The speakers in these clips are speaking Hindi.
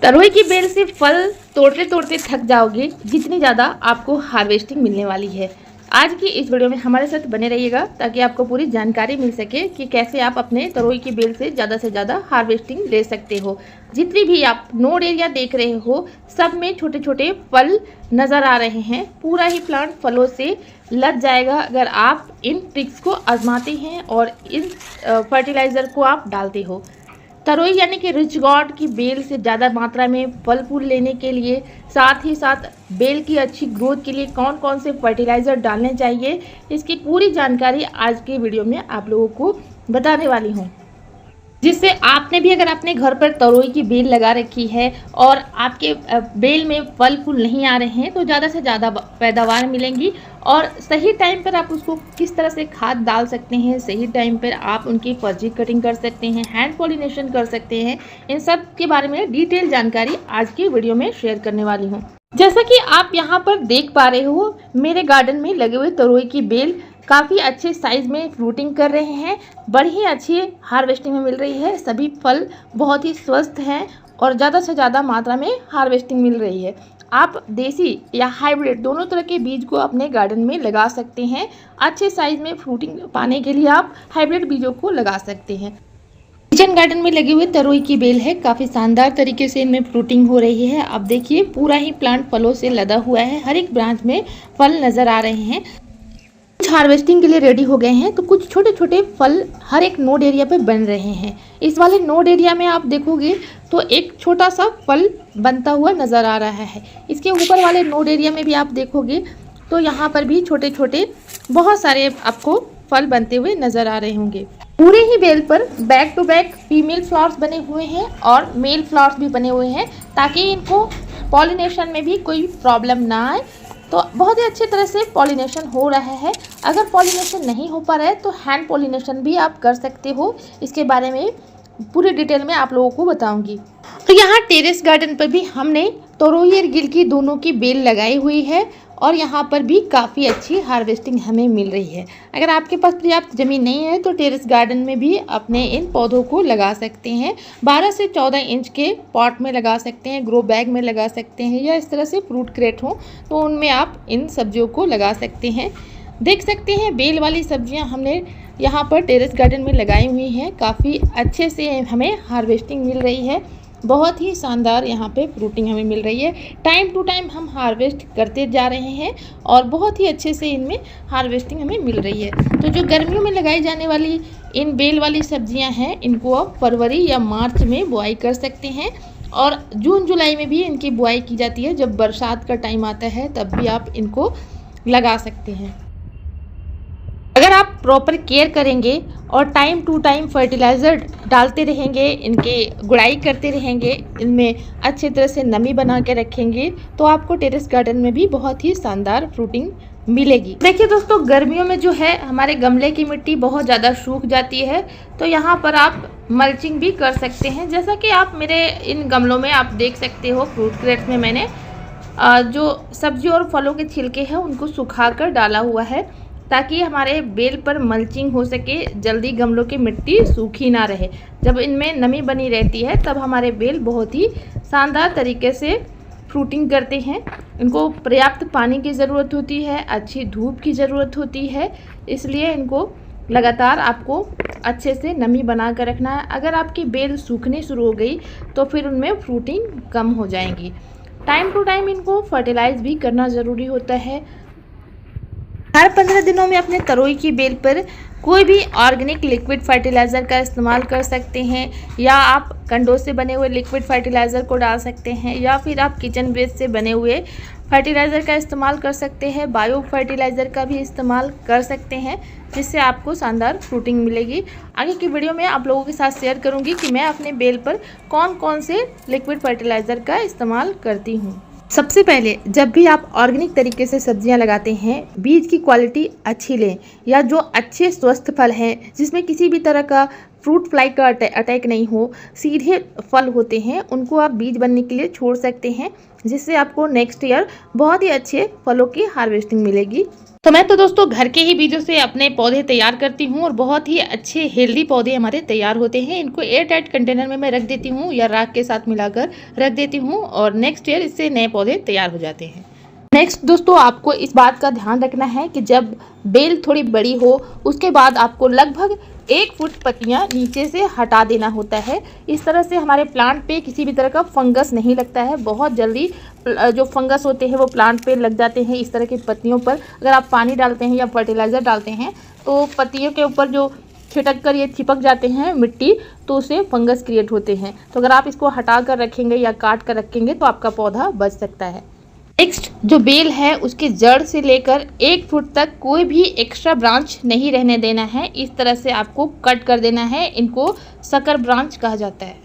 तरोई की बेल से फल तोड़ते तोड़ते थक जाओगे, जितनी ज़्यादा आपको हार्वेस्टिंग मिलने वाली है। आज की इस वीडियो में हमारे साथ बने रहिएगा ताकि आपको पूरी जानकारी मिल सके कि कैसे आप अपने तरोई की बेल से ज़्यादा हार्वेस्टिंग ले सकते हो। जितनी भी आप नोड एरिया देख रहे हो, सब में छोटे छोटे फल नज़र आ रहे हैं। पूरा ही प्लांट फलों से लद जाएगा अगर आप इन ट्रिक्स को आजमाते हैं और इन फर्टिलाइज़र को आप डालते हो। तरोई यानी कि रिच गॉड की बेल से ज़्यादा मात्रा में फल फूल लेने के लिए, साथ ही साथ बेल की अच्छी ग्रोथ के लिए कौन कौन से फर्टिलाइज़र डालने चाहिए, इसकी पूरी जानकारी आज के वीडियो में आप लोगों को बताने वाली हूँ। जिससे आपने भी अगर अपने घर पर तरोई की बेल लगा रखी है और आपके बेल में फल फूल नहीं आ रहे हैं, तो ज़्यादा से ज़्यादा पैदावार मिलेंगी। और सही टाइम पर आप उसको किस तरह से खाद डाल सकते हैं, सही टाइम पर आप उनकी फर्जी कटिंग कर सकते हैं, हैंड पॉलिनेशन कर सकते हैं, इन सब के बारे में डिटेल जानकारी आज की वीडियो में शेयर करने वाली हूँ। जैसा कि आप यहाँ पर देख पा रहे हो, मेरे गार्डन में लगे हुए तरोई की बेल काफ़ी अच्छे साइज में फ्रूटिंग कर रहे हैं, बड़ी अच्छी हार्वेस्टिंग में मिल रही है। सभी फल बहुत ही स्वस्थ हैं और ज़्यादा से ज़्यादा मात्रा में हार्वेस्टिंग मिल रही है। आप देसी या हाइब्रिड दोनों तरह के बीज को अपने गार्डन में लगा सकते हैं। अच्छे साइज में फ्रूटिंग पाने के लिए आप हाइब्रिड बीजों को लगा सकते हैं। किचन गार्डन में लगी हुई तरोई की बेल है, काफ़ी शानदार तरीके से इनमें फ्रूटिंग हो रही है। आप देखिए, पूरा ही प्लांट फलों से लदा हुआ है, हर एक ब्रांच में फल नज़र आ रहे हैं। कुछ हार्वेस्टिंग के लिए रेडी हो गए हैं, तो कुछ छोटे छोटे फल हर एक नोड एरिया पे बन रहे हैं। इस वाले नोड एरिया में आप देखोगे तो एक छोटा सा फल बनता हुआ नज़र आ रहा है। इसके ऊपर वाले नोड एरिया में भी आप देखोगे तो यहाँ पर भी छोटे छोटे बहुत सारे आपको फल बनते हुए नज़र आ रहे होंगे। पूरे ही बेल पर back to back female flowers बने हुए हैं और मेल फ्लावर्स भी बने हुए हैं, ताकि इनको पॉलिनेशन में भी कोई प्रॉब्लम ना आए। तो बहुत ही अच्छी तरह से पॉलिनेशन हो रहा है। अगर पॉलिनेशन नहीं हो पा रहा है तो हैंड पॉलिनेशन भी आप कर सकते हो। इसके बारे में पूरी डिटेल में आप लोगों को बताऊंगी। तो यहाँ टेरेस गार्डन पर भी हमने तरोई और गिल की दोनों की बेल लगाई हुई है और यहाँ पर भी काफ़ी अच्छी हार्वेस्टिंग हमें मिल रही है। अगर आपके पास पर्याप्त ज़मीन नहीं है तो टेरेस गार्डन में भी अपने इन पौधों को लगा सकते हैं। 12 से 14 इंच के पॉट में लगा सकते हैं, ग्रो बैग में लगा सकते हैं, या इस तरह से फ्रूट क्रेट हो तो उनमें आप इन सब्जियों को लगा सकते हैं। देख सकते हैं बेल वाली सब्जियां हमने यहाँ पर टेरेस गार्डन में लगाई हुई हैं। काफ़ी अच्छे से हमें हार्वेस्टिंग मिल रही है, बहुत ही शानदार यहाँ पे फ्रूटिंग हमें मिल रही है। टाइम टू टाइम हम हार्वेस्ट करते जा रहे हैं और बहुत ही अच्छे से इनमें हार्वेस्टिंग हमें मिल रही है। तो जो गर्मियों में लगाई जाने वाली इन बेल वाली सब्जियां हैं, इनको आप फरवरी या मार्च में बुआई कर सकते हैं और जून जुलाई में भी इनकी बुआई की जाती है। जब बरसात का टाइम आता है तब भी आप इनको लगा सकते हैं। अगर आप प्रॉपर केयर करेंगे और टाइम टू टाइम फर्टिलाइज़र डालते रहेंगे, इनके गुड़ाई करते रहेंगे, इनमें अच्छे तरह से नमी बना के रखेंगे, तो आपको टेरेस गार्डन में भी बहुत ही शानदार फ्रूटिंग मिलेगी। देखिए दोस्तों, गर्मियों में जो है हमारे गमले की मिट्टी बहुत ज़्यादा सूख जाती है, तो यहाँ पर आप मल्चिंग भी कर सकते हैं। जैसा कि आप मेरे इन गमलों में आप देख सकते हो, फ्रूट क्रेट्स में मैंने जो सब्जी और फलों के छिलके हैं उनको सुखा कर डाला हुआ है, ताकि हमारे बेल पर मल्चिंग हो सके, जल्दी गमलों की मिट्टी सूखी ना रहे। जब इनमें नमी बनी रहती है तब हमारे बेल बहुत ही शानदार तरीके से फ्रूटिंग करते हैं। इनको पर्याप्त पानी की ज़रूरत होती है, अच्छी धूप की ज़रूरत होती है, इसलिए इनको लगातार आपको अच्छे से नमी बना कर रखना है। अगर आपकी बेल सूखने शुरू हो गई तो फिर उनमें फ्रूटिंग कम हो जाएंगी। टाइम टू टाइम इनको फर्टिलाइज़ भी करना ज़रूरी होता है। हर 15 दिनों में अपने तरोई की बेल पर कोई भी ऑर्गेनिक लिक्विड फर्टिलाइज़र का इस्तेमाल कर सकते हैं, या आप कंडों से बने हुए लिक्विड फर्टिलाइज़र को डाल सकते हैं, या फिर आप किचन वेस्ट से बने हुए फर्टिलाइज़र का इस्तेमाल कर सकते हैं। बायो फर्टिलाइज़र का भी इस्तेमाल कर सकते हैं, जिससे आपको शानदार फ्रूटिंग मिलेगी। आगे की वीडियो में आप लोगों के साथ शेयर करूँगी कि मैं अपने बेल पर कौन कौन से लिक्विड फर्टिलाइज़र का इस्तेमाल करती हूँ। सबसे पहले जब भी आप ऑर्गेनिक तरीके से सब्जियां लगाते हैं, बीज की क्वालिटी अच्छी लें, या जो अच्छे स्वस्थ फल हैं जिसमें किसी भी तरह का फ्रूट फ्लाई का अटैक नहीं हो, सीधे फल होते हैं, उनको आप बीज बनने के लिए छोड़ सकते हैं, जिससे आपको नेक्स्ट ईयर बहुत ही अच्छे फलों की हार्वेस्टिंग मिलेगी। तो मैं तो दोस्तों घर के ही बीजों से अपने पौधे तैयार करती हूँ और बहुत ही अच्छे हेल्दी पौधे हमारे तैयार होते हैं। इनको एयर टाइट कंटेनर में मैं रख देती हूँ या राख के साथ मिलाकर रख देती हूँ और नेक्स्ट ईयर इससे नए पौधे तैयार हो जाते हैं। नेक्स्ट दोस्तों, आपको इस बात का ध्यान रखना है कि जब बेल थोड़ी बड़ी हो उसके बाद आपको लगभग 1 फुट पत्तियां नीचे से हटा देना होता है। इस तरह से हमारे प्लांट पे किसी भी तरह का फंगस नहीं लगता है। बहुत जल्दी जो फंगस होते हैं वो प्लांट पे लग जाते हैं इस तरह की पत्तियों पर। अगर आप पानी डालते हैं या फर्टिलाइज़र डालते हैं तो पत्तियों के ऊपर जो छिटक कर ये चिपक जाते हैं मिट्टी, तो उससे फंगस क्रिएट होते हैं। तो अगर आप इसको हटा कर रखेंगे या काट कर रखेंगे तो आपका पौधा बच सकता है। नेक्स्ट, जो बेल है उसके जड़ से लेकर 1 फुट तक कोई भी एक्स्ट्रा ब्रांच नहीं रहने देना है। इस तरह से आपको कट कर देना है। इनको सकर ब्रांच कहा जाता है।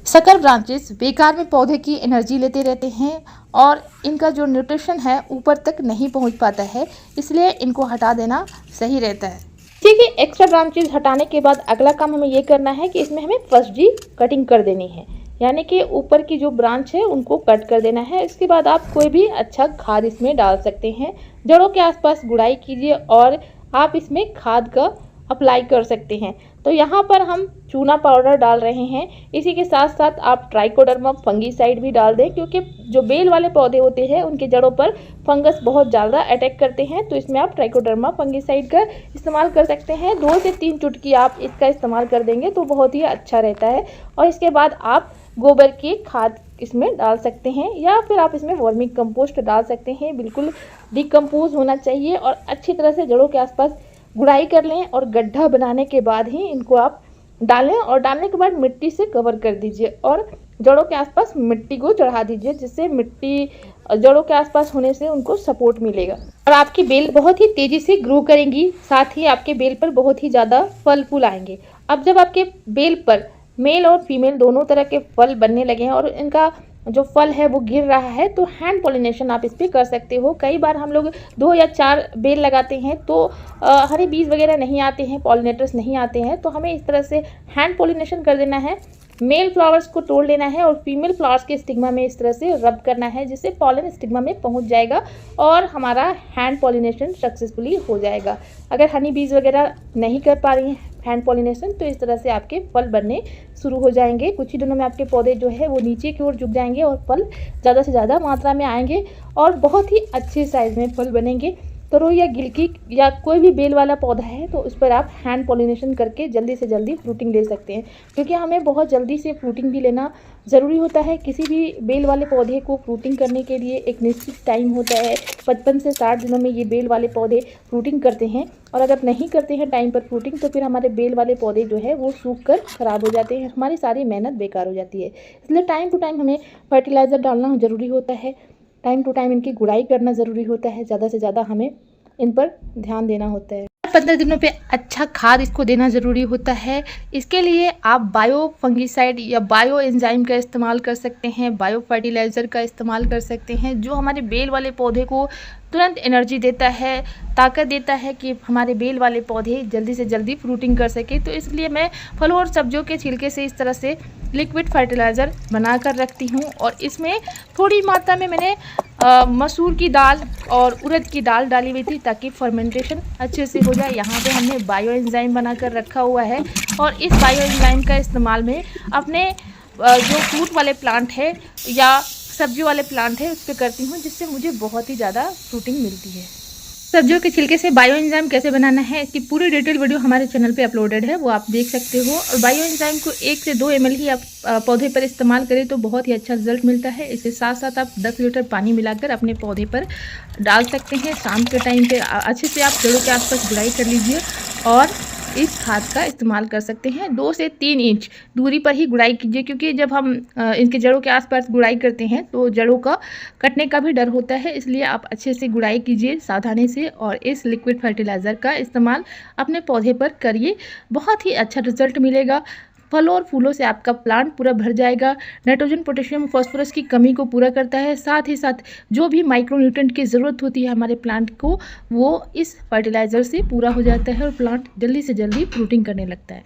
सकर ब्रांचेस बेकार में पौधे की एनर्जी लेते रहते हैं और इनका जो न्यूट्रिशन है ऊपर तक नहीं पहुंच पाता है, इसलिए इनको हटा देना सही रहता है। ठीक है, एक्स्ट्रा ब्रांचेस हटाने के बाद अगला काम हमें ये करना है कि इसमें हमें फर्स्ट जी कटिंग कर देनी है, यानी कि ऊपर की जो ब्रांच है उनको कट कर देना है। इसके बाद आप कोई भी अच्छा खाद इसमें डाल सकते हैं। जड़ों के आसपास गुड़ाई कीजिए और आप इसमें खाद का अप्लाई कर सकते हैं। तो यहाँ पर हम चूना पाउडर डाल रहे हैं। इसी के साथ साथ आप ट्राइकोडर्मा फंगीसाइड भी डाल दें, क्योंकि जो बेल वाले पौधे होते हैं उनके जड़ों पर फंगस बहुत ज़्यादा अटैक करते हैं। तो इसमें आप ट्राइकोडर्मा फंगीसाइड का इस्तेमाल कर सकते हैं। 2 से 3 चुटकी आप इसका इस्तेमाल कर देंगे तो बहुत ही अच्छा रहता है। और इसके बाद आप गोबर की खाद इसमें डाल सकते हैं या फिर आप इसमें वर्मी कंपोस्ट डाल सकते हैं। बिल्कुल डिकम्पोज होना चाहिए और अच्छी तरह से जड़ों के आसपास गुड़ाई कर लें और गड्ढा बनाने के बाद ही इनको आप डालें और डालने के बाद मिट्टी से कवर कर दीजिए और जड़ों के आसपास मिट्टी को चढ़ा दीजिए, जिससे मिट्टी जड़ों के आसपास होने से उनको सपोर्ट मिलेगा और आपकी बेल बहुत ही तेज़ी से ग्रो करेंगी। साथ ही आपके बेल पर बहुत ही ज़्यादा फल फूल आएंगे। अब जब आपके बेल पर मेल और फीमेल दोनों तरह के फल बनने लगे हैं और इनका जो फल है वो गिर रहा है, तो हैंड पॉलिनेशन आप इस पर कर सकते हो। कई बार हम लोग 2 या 4 बेल लगाते हैं तो हरे बीज वगैरह नहीं आते हैं, पॉलिनेटर्स नहीं आते हैं। तो हमें इस तरह से हैंड पॉलिनेशन कर देना है। मेल फ्लावर्स को तोड़ लेना है और फीमेल फ्लावर्स के स्टिग्मा में इस तरह से रब करना है, जिससे पॉलन स्टिग्मा में पहुंच जाएगा और हमारा हैंड पॉलिनेशन सक्सेसफुली हो जाएगा। अगर हनी बीज वगैरह नहीं कर पा रही हैं हैंड पॉलिनेशन, तो इस तरह से आपके फल बनने शुरू हो जाएंगे। कुछ ही दिनों में आपके पौधे जो है वो नीचे की ओर झुक जाएंगे और फल ज़्यादा से ज़्यादा मात्रा में आएंगे और बहुत ही अच्छे साइज़ में फल बनेंगे। तरोई या गिलकी या कोई भी बेल वाला पौधा है तो उस पर आप हैंड पॉलिनेशन करके जल्दी से जल्दी फ्रूटिंग ले सकते हैं, क्योंकि हमें बहुत जल्दी से फ्रूटिंग भी लेना ज़रूरी होता है। किसी भी बेल वाले पौधे को फ्रूटिंग करने के लिए एक निश्चित टाइम होता है। 55 से 60 दिनों में ये बेल वाले पौधे फ्रूटिंग करते हैं और अगर नहीं करते हैं टाइम पर फ्रूटिंग तो फिर हमारे बेल वाले पौधे जो है वो सूख कर ख़राब हो जाते हैं, हमारी सारी मेहनत बेकार हो जाती है। इसलिए टाइम टू टाइम हमें फर्टिलाइज़र डालना ज़रूरी होता है, टाइम टू टाइम इनकी गुड़ाई करना ज़रूरी होता है, ज़्यादा से ज़्यादा हमें इन पर ध्यान देना होता है। 15 दिनों पे अच्छा खाद इसको देना ज़रूरी होता है। इसके लिए आप बायो फंगीसाइड या बायो एंजाइम का इस्तेमाल कर सकते हैं, बायो फर्टिलाइज़र का इस्तेमाल कर सकते हैं, जो हमारे बेल वाले पौधे को तुरंत एनर्जी देता है, ताकत देता है कि हमारे बेल वाले पौधे जल्दी से जल्दी फ्रूटिंग कर सके। तो इसलिए मैं फलों और सब्जियों के छिलके से इस तरह से लिक्विड फर्टिलाइज़र बना कर रखती हूँ और इसमें थोड़ी मात्रा में मैंने मसूर की दाल और उड़द की दाल डाली हुई थी ताकि फर्मेंटेशन अच्छे से हो जाए। यहाँ पे हमने बायो एंजाइम बना कर रखा हुआ है और इस बायो एंजाइम का इस्तेमाल में अपने जो फ्रूट वाले प्लांट है या सब्जियों वाले प्लांट है उस पर करती हूँ, जिससे मुझे बहुत ही ज़्यादा फ्रूटिंग मिलती है। सब्जियों के छिलके से बायो एंजाइम कैसे बनाना है इसकी पूरी डिटेल वीडियो हमारे चैनल पे अपलोडेड है, वो आप देख सकते हो। और बायो एंजाइम को 1 से 2 ml ही आप पौधे पर इस्तेमाल करें तो बहुत ही अच्छा रिजल्ट मिलता है। इसके साथ साथ आप 10 लीटर पानी मिलाकर अपने पौधे पर डाल सकते हैं। शाम के टाइम पे अच्छे से आप जड़ों के आसपास गुड़ाई कर लीजिए और इस खाद का इस्तेमाल कर सकते हैं। 2 से 3 इंच दूरी पर ही गुड़ाई कीजिए, क्योंकि जब हम इनके जड़ों के आसपास गुड़ाई करते हैं तो जड़ों का कटने का भी डर होता है। इसलिए आप अच्छे से गुड़ाई कीजिए सावधानी से और इस लिक्विड फर्टिलाइज़र का इस्तेमाल अपने पौधे पर करिए, बहुत ही अच्छा रिजल्ट मिलेगा। फलों और फूलों से आपका प्लांट पूरा भर जाएगा। नाइट्रोजन, पोटेशियम, फास्फोरस की कमी को पूरा करता है। साथ ही साथ जो भी माइक्रोन्यूट्रिएंट की ज़रूरत होती है हमारे प्लांट को, वो इस फर्टिलाइज़र से पूरा हो जाता है और प्लांट जल्दी से जल्दी फ्रूटिंग करने लगता है।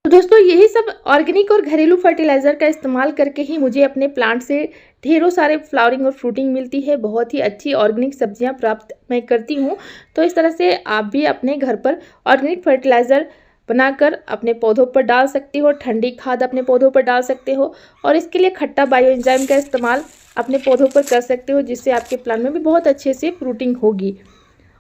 तो दोस्तों यही सब ऑर्गेनिक और घरेलू फर्टिलाइज़र का इस्तेमाल करके ही मुझे अपने प्लांट से ढेरों सारे फ्लावरिंग और फ्रूटिंग मिलती है। बहुत ही अच्छी ऑर्गेनिक सब्जियां प्राप्त मैं करती हूं। तो इस तरह से आप भी अपने घर पर ऑर्गेनिक फर्टिलाइज़र बनाकर अपने पौधों पर डाल सकते हो, ठंडी खाद अपने पौधों पर डाल सकते हो और इसके लिए खट्टा बायो एंजाइम का इस्तेमाल अपने पौधों पर कर सकते हो, जिससे आपके प्लांट में भी बहुत अच्छे से फ्रूटिंग होगी।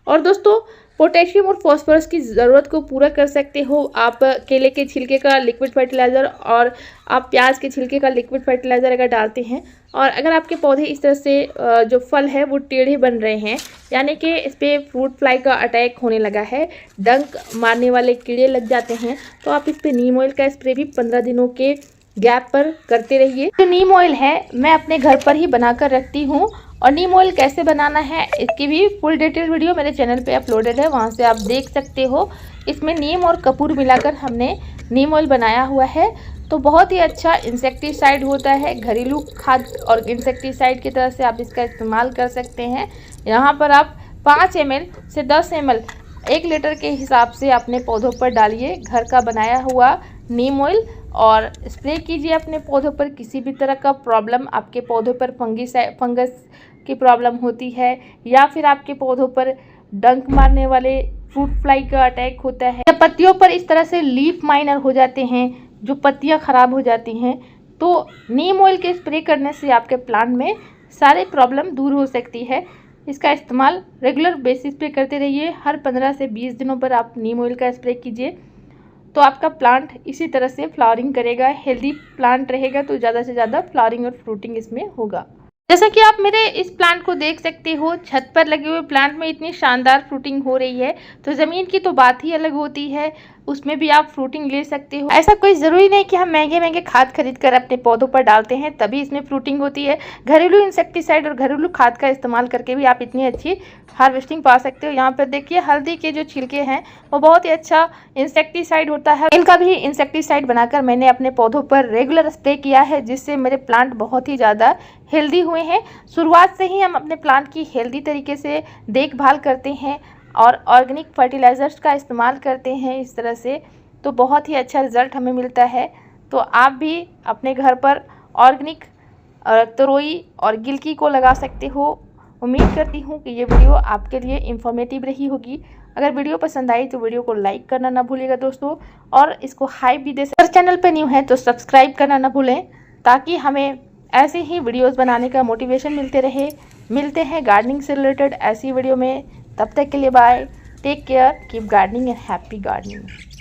और दोस्तों पोटेशियम और फॉस्फोरस की ज़रूरत को पूरा कर सकते हो आप केले के छिलके का लिक्विड फर्टिलाइज़र और आप प्याज के छिलके का लिक्विड फर्टिलाइज़र अगर डालते हैं और अगर आपके पौधे इस तरह से जो फल है वो टेढ़े बन रहे हैं, यानी कि इस पर फ्रूट फ्लाई का अटैक होने लगा है, डंक मारने वाले कीड़े लग जाते हैं, तो आप इस पर नीम ऑयल का स्प्रे भी 15 दिनों के गैप पर करते रहिए। जो नीम ऑयल है मैं अपने घर पर ही बनाकर रखती हूँ और नीम ऑयल कैसे बनाना है इसकी भी फुल डिटेल वीडियो मेरे चैनल पे अपलोडेड है, वहाँ से आप देख सकते हो। इसमें नीम और कपूर मिलाकर हमने नीम ऑयल बनाया हुआ है। तो बहुत ही अच्छा इंसेक्टिसाइड होता है, घरेलू खाद और इंसेक्टिसाइड की तरह से आप इसका इस्तेमाल कर सकते हैं। यहाँ पर आप 5 ml से 10 ml 1 लीटर के हिसाब से अपने पौधों पर डालिए घर का बनाया हुआ नीम ऑयल और स्प्रे कीजिए अपने पौधों पर। किसी भी तरह का प्रॉब्लम आपके पौधों पर फंगस की प्रॉब्लम होती है या फिर आपके पौधों पर डंक मारने वाले फ्रूट फ्लाई का अटैक होता है या पत्तियों पर इस तरह से लीफ माइनर हो जाते हैं, जो पत्तियां खराब हो जाती हैं, तो नीम ऑयल के स्प्रे करने से आपके प्लांट में सारे प्रॉब्लम दूर हो सकती है। इसका इस्तेमाल रेगुलर बेसिस पे करते रहिए। हर 15 से 20 दिनों पर आप नीम ऑयल का स्प्रे कीजिए तो आपका प्लांट इसी तरह से फ्लावरिंग करेगा, हेल्दी प्लांट रहेगा, तो ज़्यादा से ज़्यादा फ्लावरिंग और फ्रूटिंग इसमें होगा। जैसा कि आप मेरे इस प्लांट को देख सकते हो, छत पर लगे हुए प्लांट में इतनी शानदार फ्रूटिंग हो रही है, तो ज़मीन की तो बात ही अलग होती है, उसमें भी आप फ्रूटिंग ले सकते हो। ऐसा कोई ज़रूरी नहीं कि हम महंगे महंगे खाद खरीद कर अपने पौधों पर डालते हैं तभी इसमें फ्रूटिंग होती है। घरेलू इंसेक्टिसाइड और घरेलू खाद का इस्तेमाल करके भी आप इतनी अच्छी हार्वेस्टिंग पा सकते हो। यहाँ पर देखिए हल्दी के जो छिलके हैं वो बहुत ही अच्छा इंसेक्टिसाइड होता है, इनका भी इंसेक्टिसाइड बनाकर मैंने अपने पौधों पर रेगुलर स्प्रे किया है, जिससे मेरे प्लांट बहुत ही ज़्यादा हेल्दी हुए हैं। शुरुआत से ही हम अपने प्लांट की हेल्दी तरीके से देखभाल करते हैं और ऑर्गेनिक फर्टिलाइज़र्स का इस्तेमाल करते हैं इस तरह से, तो बहुत ही अच्छा रिज़ल्ट हमें मिलता है। तो आप भी अपने घर पर ऑर्गेनिक तरोई और गिलकी को लगा सकते हो। उम्मीद करती हूँ कि ये वीडियो आपके लिए इन्फॉर्मेटिव रही होगी। अगर वीडियो पसंद आई तो वीडियो को लाइक करना ना भूलिएगा दोस्तों, और इसको हाइप भी दे सकते। अगर चैनल पर न्यू है तो सब्सक्राइब करना ना भूलें, ताकि हमें ऐसे ही वीडियोस बनाने का मोटिवेशन मिलते रहे। मिलते हैं गार्डनिंग से रिलेटेड ऐसी वीडियो में, तब तक के लिए bye, take care, keep gardening and happy gardening.